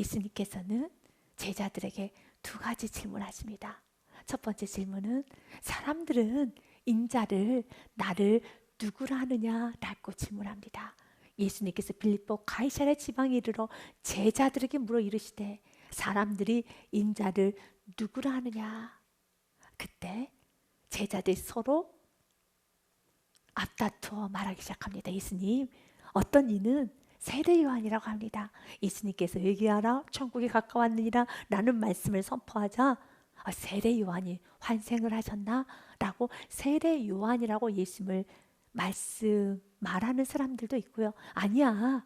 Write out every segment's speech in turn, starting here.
예수님께서는 제자들에게 두 가지 질문하십니다. 첫 번째 질문은 사람들은 인자를 나를 누구라 하느냐라고 질문합니다. 예수님께서 빌립보 가이사랴 지방에 이르러 제자들에게 물어 이르시되 사람들이 인자를 누구라 하느냐. 그때 제자들이 서로 앞다투어 말하기 시작합니다. 예수님, 어떤 이는 세례 요한이라고 합니다. 예수님께서 회개하라 천국이 가까웠느니라 라는 말씀을 선포하자 세례 요한이 환생을 하셨나? 라고 세례 요한이라고 예수님을 말하는 사람들도 있고요. 아니야,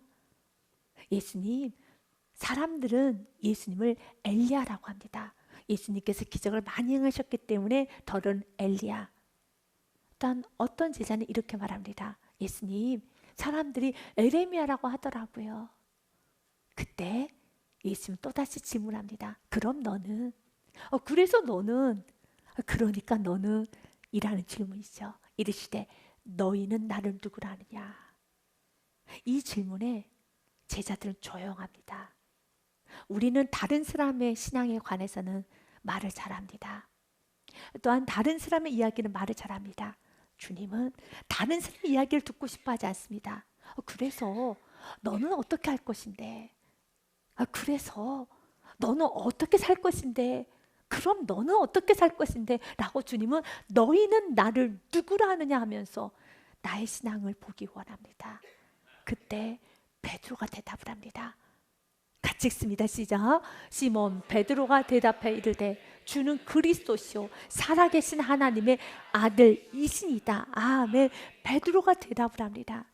예수님, 사람들은 예수님을 엘리야라고 합니다. 예수님께서 기적을 많이 행하셨기 때문에 더는 엘리야. 단 어떤 제자는 이렇게 말합니다. 예수님, 사람들이 에레미야라고 하더라고요. 그때 예수님 또다시 질문합니다. 그럼 너는? 그래서 너는? 그러니까 너는? 이라는 질문이죠. 이르시되 너희는 나를 누구라 하느냐. 이 질문에 제자들은 조용합니다. 우리는 다른 사람의 신앙에 관해서는 말을 잘합니다. 또한 다른 사람의 이야기는 말을 잘합니다. 주님은 다른 사람의 이야기를 듣고 싶어 하지 않습니다. 그래서 너는 어떻게 할 것인데? 그래서 너는 어떻게 살 것인데? 그럼 너는 어떻게 살 것인데? 라고 주님은 너희는 나를 누구라 하느냐 하면서 나의 신앙을 보기 원합니다. 그때 베드로가 대답을 합니다. 같이 읽습니다. 시작. 시몬 베드로가 대답해 이르되 주는 그리스도시요 살아계신 하나님의 아들이시니이다. 아멘. 베드로가 대답을 합니다.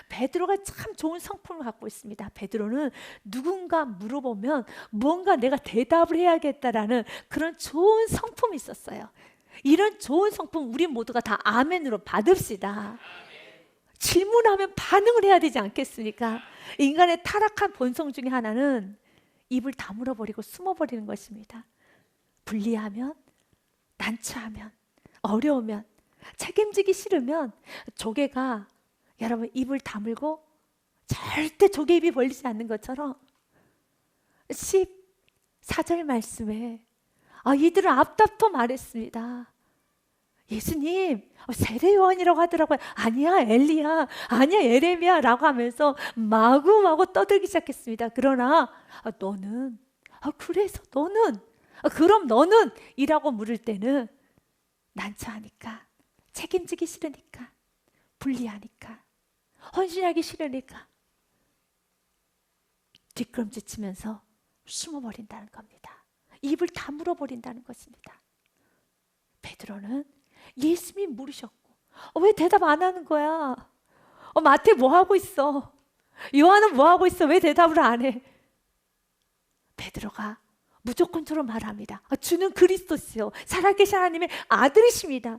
베드로가 참 좋은 성품을 갖고 있습니다. 베드로는 누군가 물어보면 뭔가 내가 대답을 해야겠다라는 그런 좋은 성품이 있었어요. 이런 좋은 성품 우리 모두가 다 아멘으로 받읍시다. 질문하면 반응을 해야 되지 않겠습니까? 인간의 타락한 본성 중에 하나는 입을 다물어버리고 숨어버리는 것입니다. 불리하면, 난처하면, 어려우면, 책임지기 싫으면 조개가 여러분 입을 다물고 절대 조개 입이 벌리지 않는 것처럼 14절 말씀에 이들은 앞다퉈 말했습니다. 예수님, 세례 요한이라고 하더라고요. 아니야, 엘리야. 아니야, 예레미야라고 하면서 마구마구 떠들기 시작했습니다. 그러나 너는, 그래서 너는, 그럼 너는? 이라고 물을 때는 난처하니까, 책임지기 싫으니까, 불리하니까, 헌신하기 싫으니까 뒷걸음질 치면서 숨어버린다는 겁니다. 입을 다물어버린다는 것입니다. 베드로는 예수님이 물으셨고 왜 대답 안 하는 거야? 마태 뭐 하고 있어? 요한은 뭐 하고 있어? 왜 대답을 안 해? 베드로가 무조건적으로 말합니다. 주는 그리스도시요 살아계신 하나님의 아들이십니다.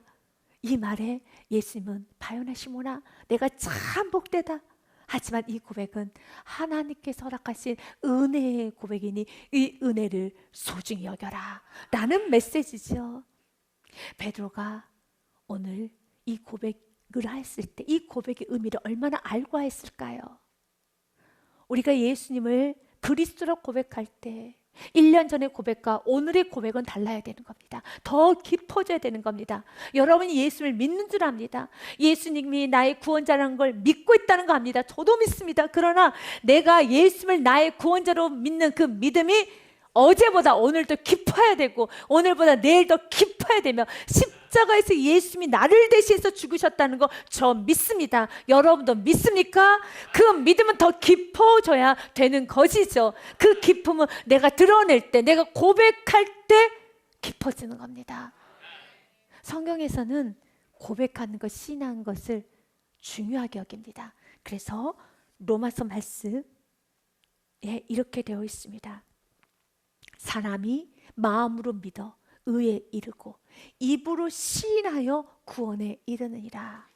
이 말에 예수님은 바요나 시몬아 내가 참 복되다. 하지만 이 고백은 하나님께서 허락하신 은혜의 고백이니 이 은혜를 소중히 여겨라 라는 메시지죠. 베드로가 오늘 이 고백을 했을 때 이 고백의 의미를 얼마나 알고 했을까요? 우리가 예수님을 그리스도로 고백할 때 1년 전의 고백과 오늘의 고백은 달라야 되는 겁니다. 더 깊어져야 되는 겁니다. 여러분이 예수를 믿는 줄 압니다. 예수님이 나의 구원자라는 걸 믿고 있다는 거 압니다. 저도 믿습니다. 그러나 내가 예수를 나의 구원자로 믿는 그 믿음이 어제보다 오늘 더 깊어야 되고 오늘보다 내일 더 깊어야 되며 십자가에서 예수님이 나를 대신해서 죽으셨다는 거 저 믿습니다. 여러분도 믿습니까? 그 믿음은 더 깊어져야 되는 것이죠. 그 기쁨은 내가 드러낼 때 내가 고백할 때 깊어지는 겁니다. 성경에서는 고백하는 것, 시인하는 것을 중요하게 여깁니다. 그래서 로마서 말씀에 이렇게 되어 있습니다. 사람이 마음으로 믿어 의에 이르고 입으로 시인하여 구원에 이르느니라.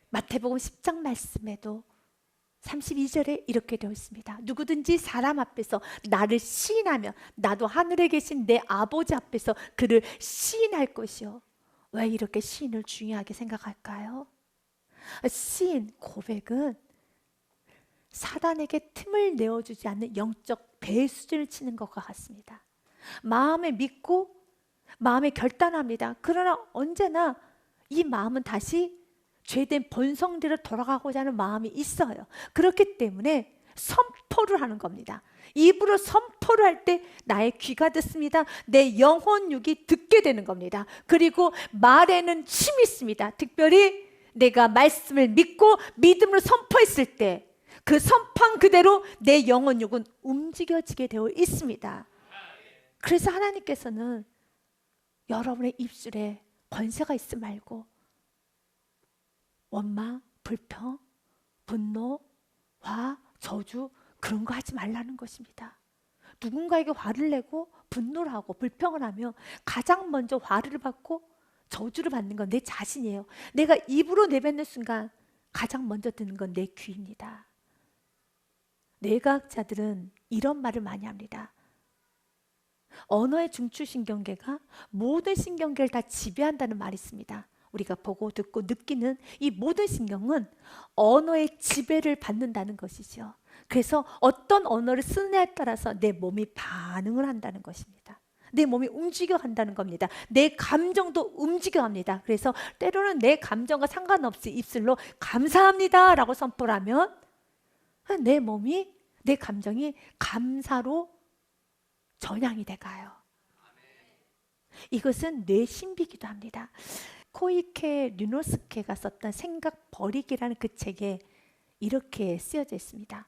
마태복음 10장 말씀에도 32절에 이렇게 되어 있습니다. 누구든지 사람 앞에서 나를 시인하면 나도 하늘에 계신 내 아버지 앞에서 그를 시인할 것이요. 왜 이렇게 시인을 중요하게 생각할까요? 시인, 고백은 사단에게 틈을 내어주지 않는 영적 배수진을 치는 것과 같습니다. 마음에 믿고 마음에 결단합니다. 그러나 언제나 이 마음은 다시 죄된 본성대로 돌아가고자 하는 마음이 있어요. 그렇기 때문에 선포를 하는 겁니다. 입으로 선포를 할 때 나의 귀가 듣습니다. 내 영혼 육이 듣게 되는 겁니다. 그리고 말에는 힘이 있습니다. 특별히 내가 말씀을 믿고 믿음으로 선포했을 때 그 선포한 그대로 내 영혼 육은 움직여지게 되어 있습니다. 그래서 하나님께서는 여러분의 입술에 권세가 있음 말고 원망, 불평, 분노, 화, 저주 그런 거 하지 말라는 것입니다. 누군가에게 화를 내고 분노를 하고 불평을 하면 가장 먼저 화를 받고 저주를 받는 건 내 자신이에요. 내가 입으로 내뱉는 순간 가장 먼저 듣는 건 내 귀입니다. 뇌과학자들은 이런 말을 많이 합니다. 언어의 중추신경계가 모든 신경계를 다 지배한다는 말이 있습니다. 우리가 보고 듣고 느끼는 이 모든 신경은 언어의 지배를 받는다는 것이죠. 그래서 어떤 언어를 쓰느냐에 따라서 내 몸이 반응을 한다는 것입니다. 내 몸이 움직여 간다는 겁니다. 내 감정도 움직여 합니다. 그래서 때로는 내 감정과 상관없이 입술로 감사합니다 라고 선포를 하면 내 몸이, 내 감정이 감사로 전향이 돼가요. 이것은 뇌 신비기도 합니다. 코이케 류노스케가 썼던 생각 버리기라는 그 책에 이렇게 쓰여져 있습니다.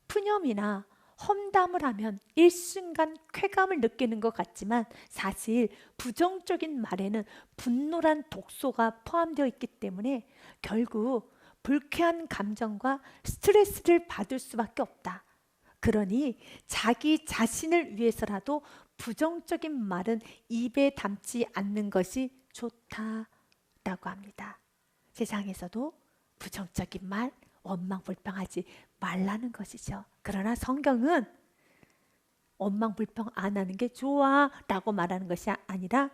푸념이나 험담을 하면 일순간 쾌감을 느끼는 것 같지만 사실 부정적인 말에는 분노란 독소가 포함되어 있기 때문에 결국 불쾌한 감정과 스트레스를 받을 수밖에 없다. 그러니 자기 자신을 위해서라도 부정적인 말은 입에 담지 않는 것이 좋다라고 합니다. 세상에서도 부정적인 말, 원망, 불평하지 말라는 것이죠. 그러나 성경은 원망, 불평 안 하는 게 좋아라고 말하는 것이 아니라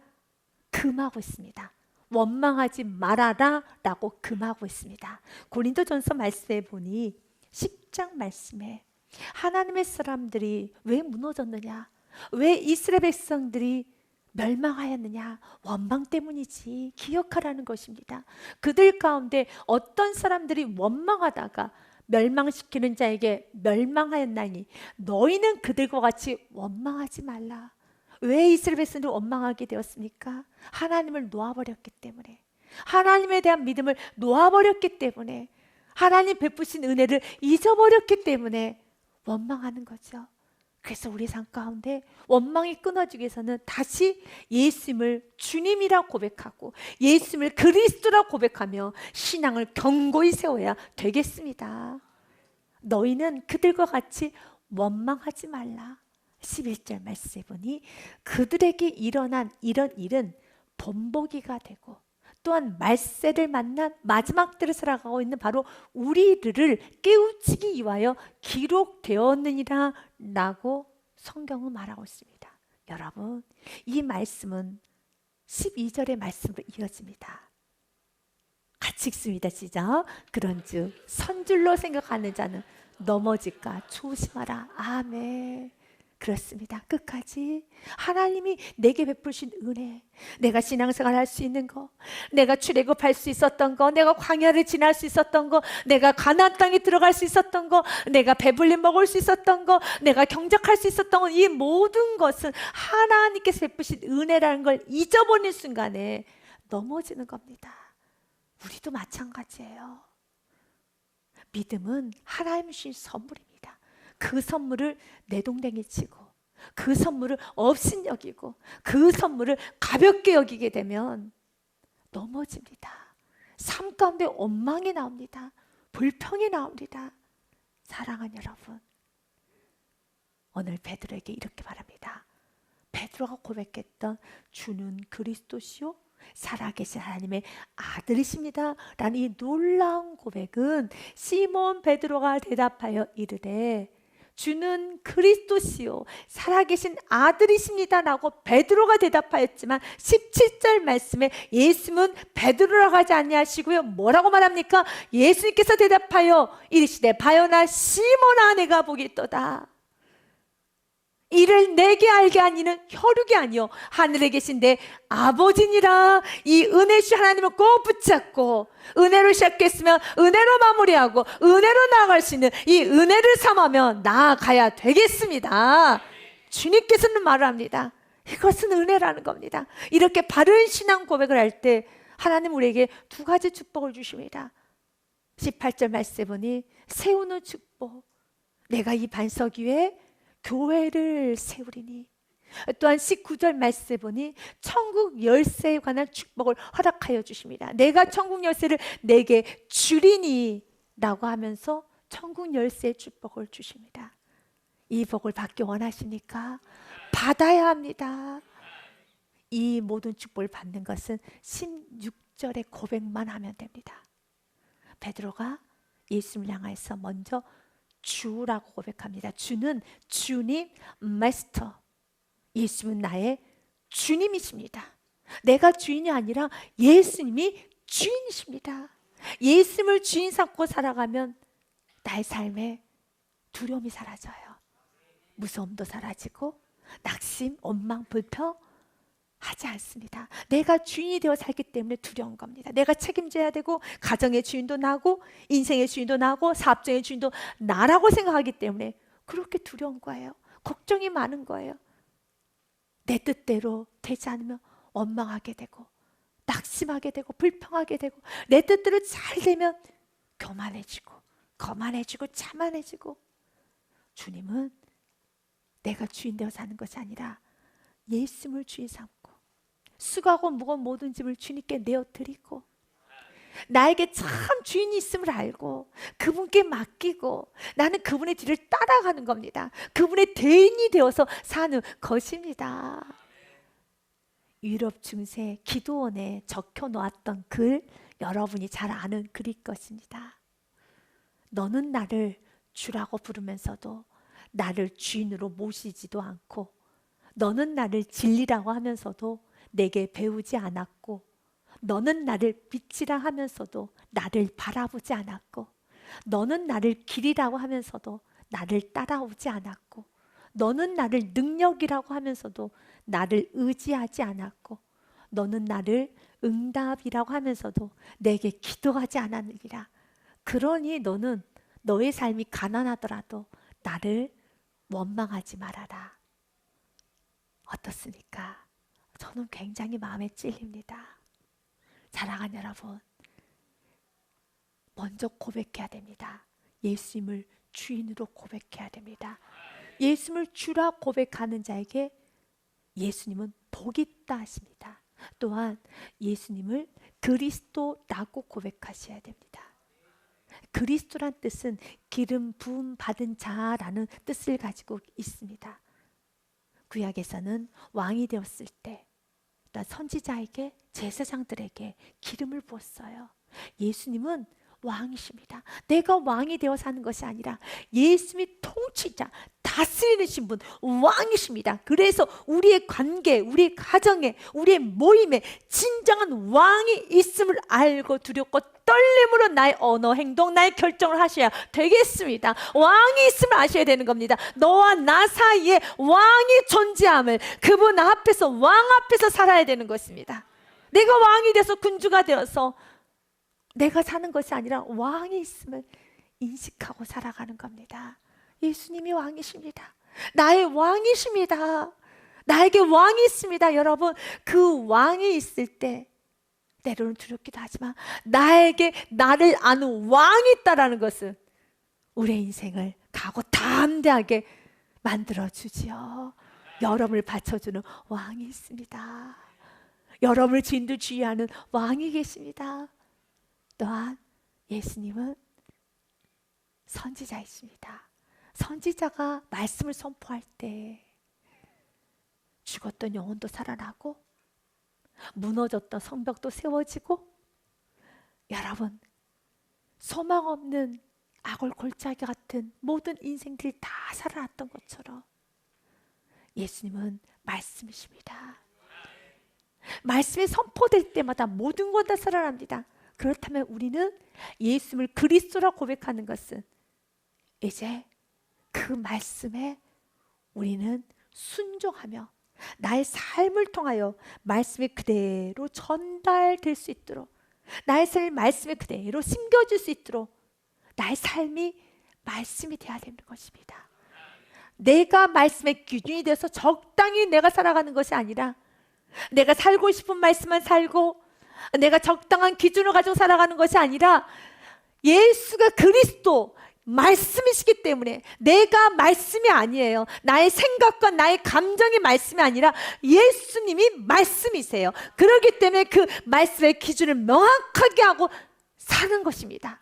금하고 있습니다. 원망하지 말아라 라고 금하고 있습니다. 고린도전서 말씀에 보니 10장 말씀에 하나님의 사람들이 왜 무너졌느냐, 왜 이스라엘 백성들이 멸망하였느냐, 원망 때문이지 기억하라는 것입니다. 그들 가운데 어떤 사람들이 원망하다가 멸망시키는 자에게 멸망하였나니 너희는 그들과 같이 원망하지 말라. 왜 이스라엘 백성들이 원망하게 되었습니까? 하나님을 놓아버렸기 때문에, 하나님에 대한 믿음을 놓아버렸기 때문에, 하나님 베푸신 은혜를 잊어버렸기 때문에 원망하는 거죠. 그래서 우리 삶 가운데 원망이 끊어지기 위해서는 다시 예수님을 주님이라 고백하고 예수님을 그리스도라 고백하며 신앙을 견고히 세워야 되겠습니다. 너희는 그들과 같이 원망하지 말라. 11절 말씀해 보니 그들에게 일어난 이런 일은 본보기가 되고 또한 말세를 만난 마지막 때를 살아가고 있는 바로 우리들을 깨우치기 위하여 기록되었느니라 라고 성경은 말하고 있습니다. 여러분, 이 말씀은 12절의 말씀으로 이어집니다. 같이 읽습니다. 시작. 그런즉 선줄로 생각하는 자는 넘어질까 조심하라. 아멘. 그렇습니다. 끝까지 하나님이 내게 베푸신 은혜, 내가 신앙생활 할 수 있는 거, 내가 출애굽할 수 있었던 거, 내가 광야를 지날 수 있었던 거, 내가 가나안 땅에 들어갈 수 있었던 거, 내가 배불리 먹을 수 있었던 거, 내가 경작할 수 있었던 거, 이 모든 것은 하나님께서 베푸신 은혜라는 걸 잊어버린 순간에 넘어지는 겁니다. 우리도 마찬가지예요. 믿음은 하나님 주신 선물입니다. 그 선물을 내동댕이 치고 그 선물을 업신여기고 그 선물을 가볍게 여기게 되면 넘어집니다. 삶 가운데 원망이 나옵니다. 불평이 나옵니다. 사랑하는 여러분, 오늘 베드로에게 이렇게 말합니다. 베드로가 고백했던 주는 그리스도시요 살아계신 하나님의 아들이십니다 라는 이 놀라운 고백은 시몬 베드로가 대답하여 이르되 주는 그리스도시요 살아계신 아들이십니다 라고 베드로가 대답하였지만 17절 말씀에 예수님은 베드로라고 하지 아니하시고요 뭐라고 말합니까? 예수님께서 대답하여 이르시되 바요나 시몬아 내가 보기 있도다. 이를 내게 알게 하니는 혈육이 아니요 하늘에 계신 내 아버지니라. 이 은혜 주 하나님을 꼭 붙잡고 은혜로 시작했으면 은혜로 마무리하고 은혜로 나아갈 수 있는 이 은혜를 삼으며 나아가야 되겠습니다. 주님께서는 말을 합니다. 이것은 은혜라는 겁니다. 이렇게 바른 신앙 고백을 할 때 하나님 우리에게 두 가지 축복을 주십니다. 18절 말씀해 보니 세우는 축복, 내가 이 반석 위에 교회를 세우리니. 또한 19절 말씀해 보니 천국 열쇠에 관한 축복을 허락하여 주십니다. 내가 천국 열쇠를 내게 주리니 라고 하면서 천국 열쇠의 축복을 주십니다. 이 복을 받기 원하십니까? 받아야 합니다. 이 모든 축복을 받는 것은 16절의 고백만 하면 됩니다. 베드로가 예수님을 향해서 먼저 주라고 고백합니다. 주는 주님, 마스터. 예수님은 나의 주님이십니다. 내가 주인이 아니라 예수님이 주인이십니다. 예수님을 주인 삼고 살아가면 나의 삶에 두려움이 사라져요. 무서움도 사라지고 낙심, 원망, 불평 하지 않습니다. 내가 주인이 되어 살기 때문에 두려운 겁니다. 내가 책임져야 되고 가정의 주인도 나고 인생의 주인도 나고 사업적인 주인도 나라고 생각하기 때문에 그렇게 두려운 거예요. 걱정이 많은 거예요. 내 뜻대로 되지 않으면 원망하게 되고 낙심하게 되고 불평하게 되고 내 뜻대로 잘 되면 교만해지고 거만해지고 자만해지고. 주님은 내가 주인 되어 사는 것이 아니라 예수님을 주인 삼고 수고하고 무거운 모든 짐을 주님께 내어드리고 나에게 참 주인이 있음을 알고 그분께 맡기고 나는 그분의 뒤를 따라가는 겁니다. 그분의 대인이 되어서 사는 것입니다. 유럽 중세 기도원에 적혀놓았던 글, 여러분이 잘 아는 글일 것입니다. 너는 나를 주라고 부르면서도 나를 주인으로 모시지도 않고 너는 나를 진리라고 하면서도 내게 배우지 않았고 너는 나를 빛이라 하면서도 나를 바라보지 않았고 너는 나를 길이라고 하면서도 나를 따라오지 않았고 너는 나를 능력이라고 하면서도 나를 의지하지 않았고 너는 나를 응답이라고 하면서도 내게 기도하지 않았느니라. 그러니 너는 너의 삶이 가난하더라도 나를 원망하지 말아라. 어떻습니까? 저는 굉장히 마음에 찔립니다. 사랑하는 여러분, 먼저 고백해야 됩니다. 예수님을 주인으로 고백해야 됩니다. 예수님을 주라 고백하는 자에게 예수님은 복이 있다 하십니다. 또한 예수님을 그리스도라고 고백하셔야 됩니다. 그리스도란 뜻은 기름 부음 받은 자라는 뜻을 가지고 있습니다. 구약에서는 왕이 되었을 때 선지자에게 제사장들에게 기름을 부었어요. 예수님은 왕이십니다. 내가 왕이 되어 사는 것이 아니라 예수님이 통치자, 다스리는 분, 왕이십니다. 그래서 우리의 관계, 우리의 가정에, 우리의 모임에 진정한 왕이 있음을 알고 두렵고 떨림으로 나의 언어, 행동, 나의 결정을 하셔야 되겠습니다. 왕이 있음을 아셔야 되는 겁니다. 너와 나 사이에 왕이 존재함을, 그분 앞에서, 왕 앞에서 살아야 되는 것입니다. 내가 왕이 돼서 군주가 되어서 내가 사는 것이 아니라 왕이 있음을 인식하고 살아가는 겁니다. 예수님이 왕이십니다. 나의 왕이십니다. 나에게 왕이 있습니다. 여러분, 그 왕이 있을 때 때로는 두렵기도 하지만 나에게 나를 아는 왕이 있다라는 것은 우리의 인생을 각오 담대하게 만들어주지요. 여러분을 받쳐주는 왕이 있습니다. 여러분을 진두지휘하는 왕이 계십니다. 또한 예수님은 선지자이십니다. 선지자가 말씀을 선포할 때 죽었던 영혼도 살아나고 무너졌던 성벽도 세워지고, 여러분, 소망 없는 악을 골짜기 같은 모든 인생들이 다 살아났던 것처럼 예수님은 말씀이십니다. 말씀이 선포될 때마다 모든 것 다 살아납니다. 그렇다면 우리는 예수님을 그리스도라 고백하는 것은 이제 그 말씀에 우리는 순종하며 나의 삶을 통하여 말씀이 그대로 전달될 수 있도록, 나의 삶이 말씀에 그대로 심겨질 수 있도록 나의 삶이 말씀이 되어야 되는 것입니다. 내가 말씀의 기준이 돼서 적당히 내가 살아가는 것이 아니라 내가 살고 싶은 말씀만 살고 내가 적당한 기준을 가지고 살아가는 것이 아니라 예수가 그리스도 말씀이시기 때문에 내가 말씀이 아니에요. 나의 생각과 나의 감정이 말씀이 아니라 예수님이 말씀이세요. 그렇기 때문에 그 말씀의 기준을 명확하게 하고 사는 것입니다.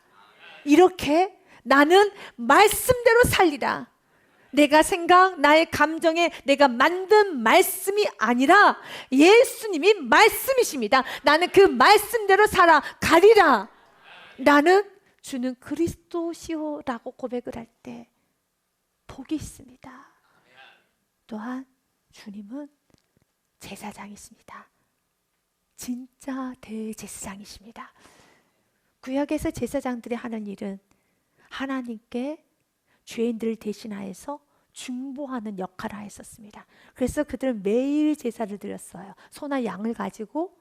이렇게 나는 말씀대로 살리라. 내가 생각, 나의 감정에 내가 만든 말씀이 아니라 예수님이 말씀이십니다. 나는 그 말씀대로 살아가리라. 나는 주는 그리스도시오라고 고백을 할 때 복이 있습니다. 또한 주님은 제사장이십니다. 진짜 대제사장이십니다. 구약에서 제사장들이 하는 일은 하나님께 죄인들을 대신하여서 중보하는 역할을 하였었습니다. 그래서 그들은 매일 제사를 드렸어요. 소나 양을 가지고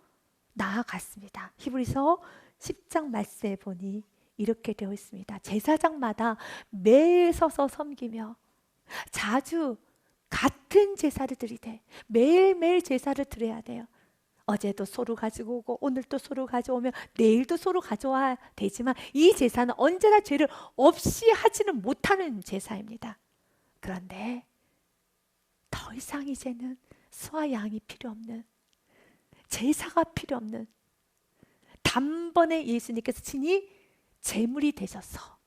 나아갔습니다. 히브리서 10장 말씀에 보니 이렇게 되어 있습니다. 제사장마다 매일 서서 섬기며 자주 같은 제사를 드리되 매일매일 제사를 드려야 돼요. 어제도 소를 가지고 오고 오늘도 소를 가져오며 내일도 소를 가져와야 되지만 이 제사는 언제나 죄를 없이 하지는 못하는 제사입니다. 그런데 더 이상 이제는 소와 양이 필요 없는, 제사가 필요 없는, 단번에 예수님께서 친히 제물이 되셔서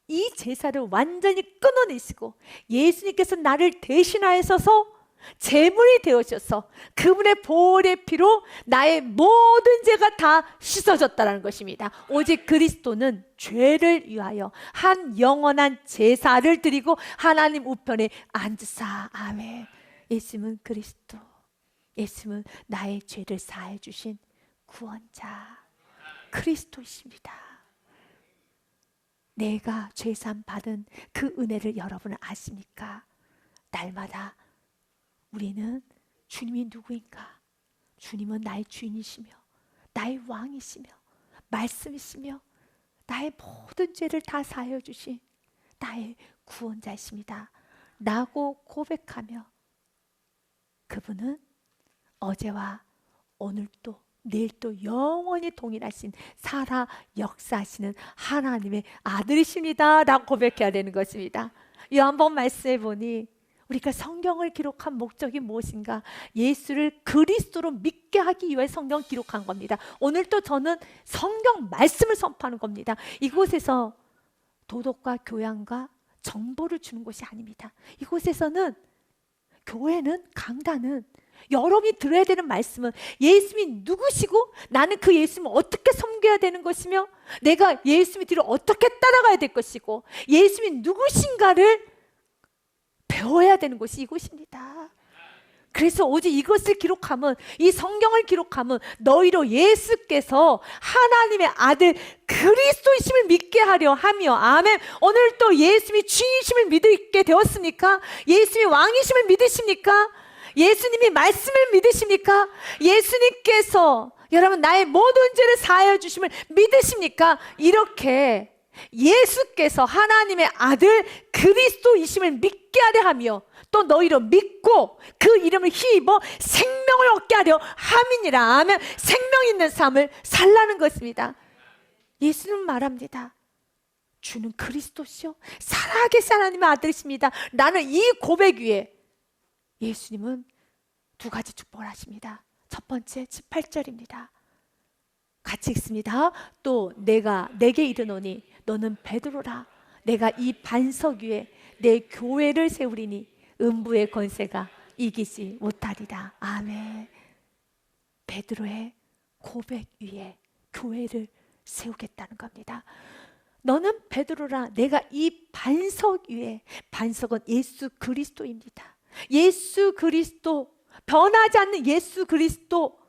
이 제사를 완전히 끊어내시고 예수님께서 나를 대신하셔서 제물이 되어셔서 그분의 보혈의 피로 나의 모든 죄가 다 씻어졌다는 것입니다. 오직 그리스도는 죄를 위하여 한 영원한 제사를 드리고 하나님 우편에 앉으사. 아멘. 예수님은 그리스도, 예수님은 나의 죄를 사해 주신 구원자 그리스도이십니다. 내가 죄산 받은 그 은혜를 여러분은 아십니까? 날마다 우리는 주님이 누구인가? 주님은 나의 주인이시며 나의 왕이시며 말씀이시며 나의 모든 죄를 다 사하여 주신 나의 구원자이십니다 라고 고백하며 그분은 어제와 오늘도 내일도 영원히 동일하신 살아 역사하시는 하나님의 아들이십니다 라고 고백해야 되는 것입니다. 요한복음 말씀해 보니 우리가 성경을 기록한 목적이 무엇인가? 예수를 그리스도로 믿게 하기 위해 성경을 기록한 겁니다. 오늘도 저는 성경 말씀을 선포하는 겁니다. 이곳에서 도덕과 교양과 정보를 주는 것이 아닙니다. 이곳에서는 교회는, 강단은 여러분이 들어야 되는 말씀은 예수님이 누구시고 나는 그 예수님을 어떻게 섬겨야 되는 것이며 내가 예수님 뒤를 어떻게 따라가야 될 것이고 예수님이 누구신가를 배워야 되는 곳이 이곳입니다. 그래서 오직 이것을 기록하면, 이 성경을 기록하면 너희로 예수께서 하나님의 아들 그리스도이심을 믿게 하려 하며. 아멘. 오늘 또 예수님이 주인이심을 믿게 되었습니까? 예수님이 왕이심을 믿으십니까? 예수님이 말씀을 믿으십니까? 예수님께서 여러분 나의 모든 죄를 사하여 주심을 믿으십니까? 이렇게 예수께서 하나님의 아들 그리스도이심을 믿게 하려 하며 또 너희로 믿고 그 이름을 힘입어 생명을 얻게 하려 함이니라. 아멘. 생명 있는 삶을 살라는 것입니다. 예수는 말합니다. 주는 그리스도시요 살아계신 하나님의 아들이십니다. 나는 이 고백 위에 예수님은 두 가지 축복을 하십니다. 첫 번째 18절입니다. 같이 읽습니다. 또 내가 내게 이르노니 너는 베드로라. 내가 이 반석 위에 내 교회를 세우리니 음부의 권세가 이기지 못하리라. 아멘. 베드로의 고백 위에 교회를 세우겠다는 겁니다. 너는 베드로라. 내가 이 반석 위에, 반석은 예수 그리스도입니다. 예수 그리스도, 변하지 않는 예수 그리스도.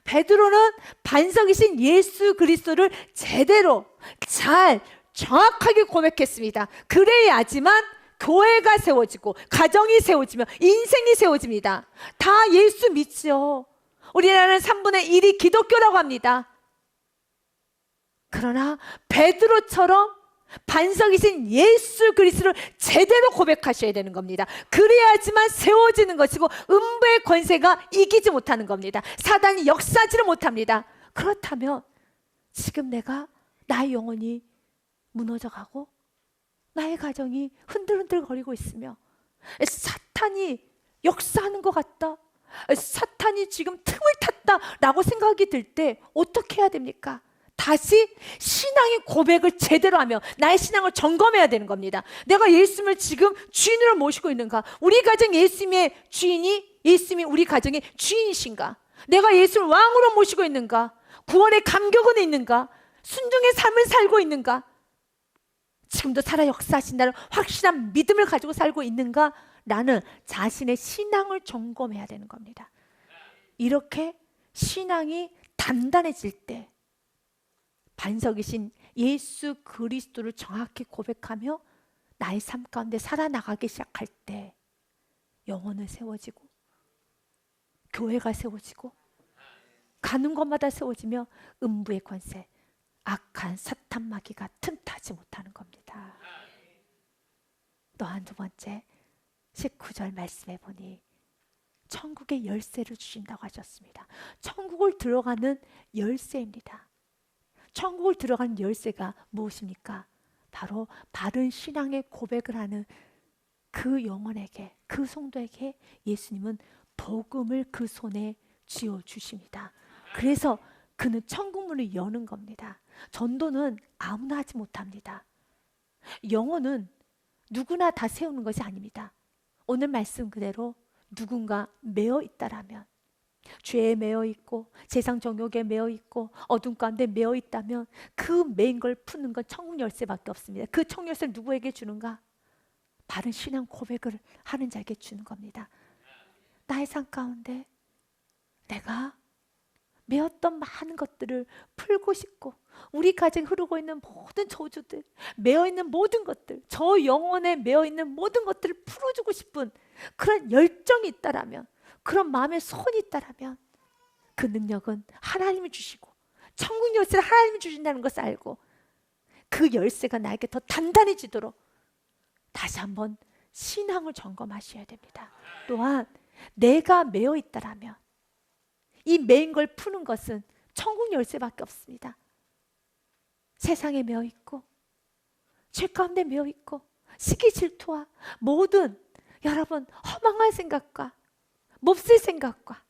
베드로는 반석이신 예수 그리스도를 제대로 잘 정확하게 고백했습니다. 그래야지만 교회가 세워지고 가정이 세워지며 인생이 세워집니다. 다 예수 믿죠. 우리나라는 3분의 1이 기독교라고 합니다. 그러나 베드로처럼 반석이신 예수 그리스도를 제대로 고백하셔야 되는 겁니다. 그래야지만 세워지는 것이고 음부의 권세가 이기지 못하는 겁니다. 사단이 역사하지를 못합니다. 그렇다면 지금 내가 나의 영혼이 무너져가고 나의 가정이 흔들흔들거리고 있으며 사탄이 역사하는 것 같다, 사탄이 지금 틈을 탔다라고 생각이 들 때 어떻게 해야 됩니까? 다시 신앙의 고백을 제대로 하며 나의 신앙을 점검해야 되는 겁니다. 내가 예수님을 지금 주인으로 모시고 있는가? 우리 가정 예수님의 주인이, 예수님이 우리 가정의 주인이신가? 내가 예수를 왕으로 모시고 있는가? 구원의 감격은 있는가? 순종의 삶을 살고 있는가? 지금도 살아 역사하신다는 확실한 믿음을 가지고 살고 있는가? 라는 자신의 신앙을 점검해야 되는 겁니다. 이렇게 신앙이 단단해질 때 반석이신 예수 그리스도를 정확히 고백하며 나의 삶 가운데 살아나가기 시작할 때 영혼은 세워지고 교회가 세워지고 가는 곳마다 세워지며 음부의 권세, 악한 사탄 마귀가 틈타지 못하는 겁니다. 또한 두 번째 19절 말씀해 보니 천국의 열쇠를 주신다고 하셨습니다. 천국을 들어가는 열쇠입니다. 천국을 들어가는 열쇠가 무엇입니까? 바로 바른 신앙의 고백을 하는 그 영혼에게, 그 성도에게 예수님은 복음을 그 손에 쥐어 주십니다. 그래서 그는 천국 문을 여는 겁니다. 전도는 아무나 하지 못합니다. 영혼은 누구나 다 세우는 것이 아닙니다. 오늘 말씀 그대로 누군가 매어 있다라면, 죄에 매어 있고 세상 정욕에 매어 있고 어둠 가운데 매어 있다면 그 매인 걸 푸는 건 천국 열쇠밖에 없습니다. 그 천국 열쇠를 누구에게 주는가? 바른 신앙 고백을 하는 자에게 주는 겁니다. 나의 삶 가운데 내가 매었던 많은 것들을 풀고 싶고 우리 가정에 흐르고 있는 모든 저주들, 매어있는 모든 것들, 저 영혼에 매어있는 모든 것들을 풀어주고 싶은 그런 열정이 있다라면, 그런 마음의 소원이 있다라면 그 능력은 하나님이 주시고 천국 열쇠를 하나님이 주신다는 것을 알고 그 열쇠가 나에게 더 단단해지도록 다시 한번 신앙을 점검하셔야 됩니다. 또한 내가 매어 있다라면 이 매인 걸 푸는 것은 천국 열쇠밖에 없습니다. 세상에 매어 있고 죄 가운데 매어 있고 시기 질투와 모든 여러분 허망한 생각과 몹쓸 생각과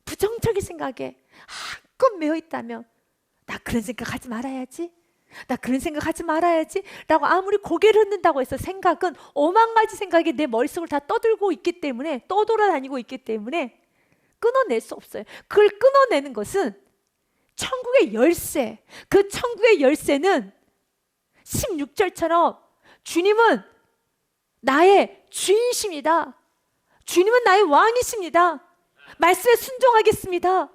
부정적인 생각에 한껏 매어 있다면 나 그런 생각하지 말아야지, 나 그런 생각하지 말아야지 라고 아무리 고개를 흔든다고 해서 생각은 오만 가지 생각이 내 머릿속을 다 떠들고 있기 때문에, 떠돌아다니고 있기 때문에 끊어낼 수 없어요. 그걸 끊어내는 것은 천국의 열쇠, 그 천국의 열쇠는 16절처럼 주님은 나의 주인이십니다. 주님은 나의 왕이십니다. 말씀에 순종하겠습니다.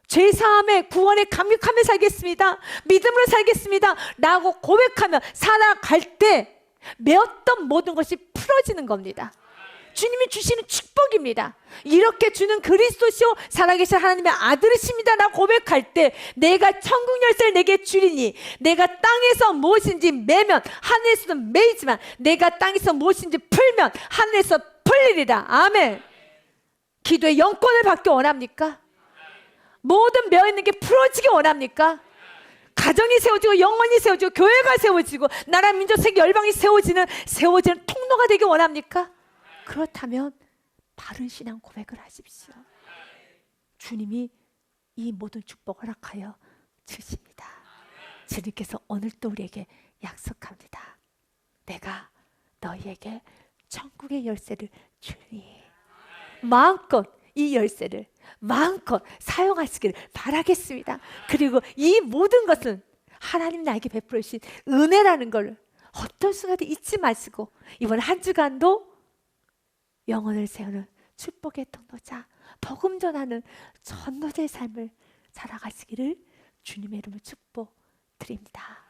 죄사함에 구원에 감격하며 살겠습니다. 믿음으로 살겠습니다 라고 고백하며 살아갈 때 매었던 모든 것이 풀어지는 겁니다. 주님이 주시는 축복입니다. 이렇게 주는 그리스도시요 살아계신 하나님의 아들이십니다 라고 고백할 때 내가 천국 열쇠를 내게 주리니 내가 땅에서 무엇인지 매면 하늘에서도 매이지만 내가 땅에서 무엇인지 풀면 하늘에서 풀리리라. 아멘. 기도의 영권을 받기 원합니까? 모든 매어있는 게 풀어지기 원합니까? 가정이 세워지고 영혼이 세워지고 교회가 세워지고 나라 민족 세계 열방이 세워지는 통로가 되기 원합니까? 그렇다면 바른 신앙 고백을 하십시오. 주님이 이 모든 축복을 허락하여 주십니다. 주님께서 오늘 또 우리에게 약속합니다. 내가 너희에게 천국의 열쇠를 주니 마음껏 이 열쇠를 마음껏 사용하시기를 바라겠습니다. 그리고 이 모든 것은 하나님 나에게 베풀어 주신 은혜라는 걸 어떤 순간도 잊지 마시고 이번 한 주간도 영혼을 세우는 축복의 통로자, 복음 전하는 전도자의 삶을 살아가시기를 주님의 이름으로 축복드립니다.